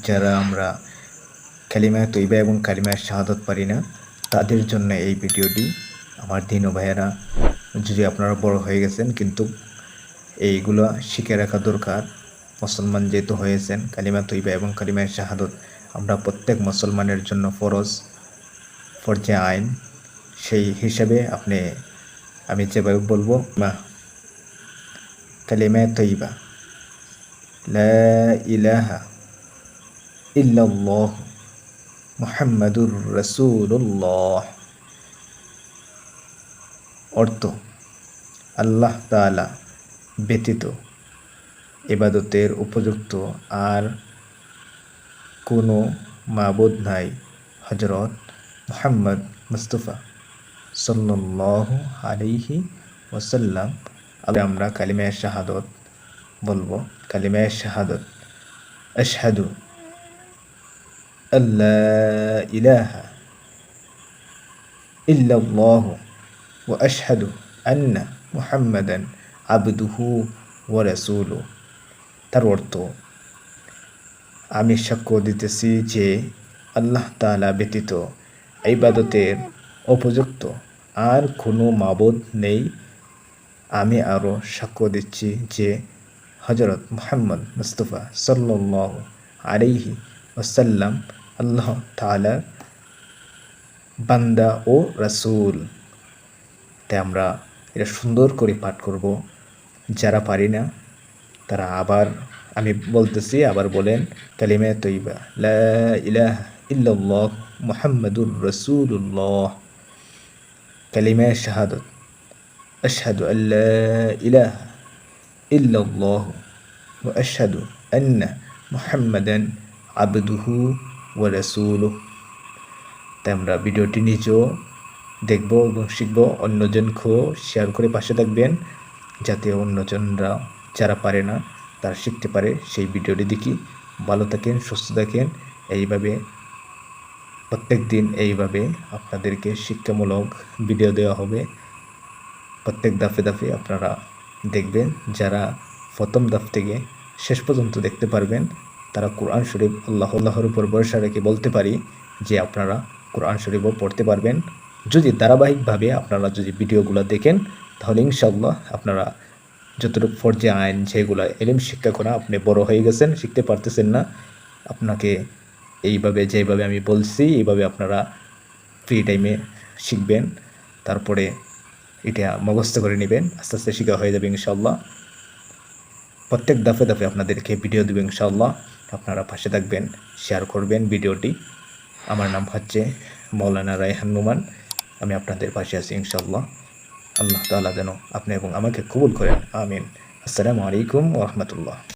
যারা আমরা কালিমায়ে তৈয়বা এবং কালিমায়ে শাহাদাত পারি না, তাদের জন্য এই ভিডিওটি। আমার দিন ও ভাইয়েরা, যদি আপনারা বড় হয়ে গেছেন কিন্তু এইগুলো শিখে রাখা দরকার। মুসলমান যেহেতু হয়েছেন, কালিমা তৈয়বা এবং কালিমায়ে শাহাদাত আমরা প্রত্যেক মুসলমানের জন্য ফরজে আইন। সেই হিসাবে আমি যেভাবে বলবো, কালিমায়ে তৈয়বা লা ইলাহা ইল্লাল্লাহ মুহাম্মাদুর রাসূলুল্লাহ, অর্থ আল্লাহ তাআলা ব্যতীত ইবাদতের উপযুক্ত আর কোনো মাবুদ নাই, হযরত মুহাম্মদ মুস্তাফা সাল্লাল্লাহু আলাইহি ওয়াসাল্লাম। আমরা কালিমায়ে শাহাদাত বলবো। কালিমায়ে শাহাদাত, আশহাদু আল্লা ইলাহা ইল্লাল্লাহু ওয়া আশহাদু আন্না মুহাম্মাদান আবদুহু ওয়া রাসূলুহু। তার অর্থ, আমি সাক্ষ্য দিতেছি যে আল্লাহ তাআলা ব্যতীত ইবাদতের উপযুক্ত আর কোনো মাবুদ নেই। আমি আরও সাক্ষ্য দিচ্ছি যে হযরত মুহাম্মদ মুস্তাফা সাল্লাল্লাহু আলাইহি ওয়াসাল্লাম আল্লাহ তাআলার বান্দা ও রাসূল। তাই আমরা এটা সুন্দর করে পাঠ করব। যারা পারি না তারা আমি বলতেছি, আবার বলেন কালিমায়ে তৈয়বা লা ইলাহা ইল্লাল্লাহ মুহাম্মাদুর রাসূলুল্লাহ। কালিমায়ে শাহাদাত, আশহাদু আল্লা ইলাহা ইল্লাল্লাহ ওয়া আশহাদু আন্না মুহাম্মাদান আবদুহু ওয়া রাসূলুহু। তাই আমরা ভিডিওটি নিজেও দেখব এবং শিখব, অন্যজনকেও শেয়ার করে পাশে থাকবেন, যাতে অন্যজনরা যারা পারে না তারা শিখতে পারে। সেই ভিডিওটি দেখি। ভালো থাকেন, সুস্থ থাকেন। এইভাবে প্রত্যেক দিন এইভাবে আপনাদেরকে শিক্ষামূলক ভিডিও দেওয়া হবে। প্রত্যেক ধাপে ধাপে আপনারা দেখবেন। যারা প্রথম ধাপ থেকে শেষ পর্যন্ত দেখতে পারবেন, তারা কোরআন শরীফ আল্লাহর উপর ভরসা রেখে বলতে পারি যে আপনারা কোরআন শরীফও পড়তে পারবেন। যদি ধারাবাহিকভাবে আপনারা যদি ভিডিওগুলো দেখেন, তাহলে ইনশাআল্লাহ আপনারা যতটুকু ফরজে আইন যেগুলো ইলম শিক্ষা করা, আপনি বড় হয়ে গেছেন, শিখতে পারতেছেন না, আপনাকে যেভাবে আমি বলছি এইভাবে আপনারা ফ্রি টাইমে শিখবেন। তারপরে এটা মুখস্থ করে নেবেন, আস্তে আস্তে শেখা হয়ে যাবে ইনশাআল্লাহ। প্রত্যেক ধাপে ধাপে আপনাদেরকে ভিডিও দেবে ইনশাআল্লাহ। আপনারা পাশে থাকবেন, শেয়ার করবেন ভিডিওটি। আমার নাম হচ্ছে মাওলানা রায়হান নোমান। আমি আপনাদের পাশে আছি ইনশাআল্লাহ। আল্লাহ তাআলা যেন আপনি এবং আমাকে কবুল করেন, আমিন। আসসালামু আলাইকুম ওয়া রাহমাতুল্লাহ।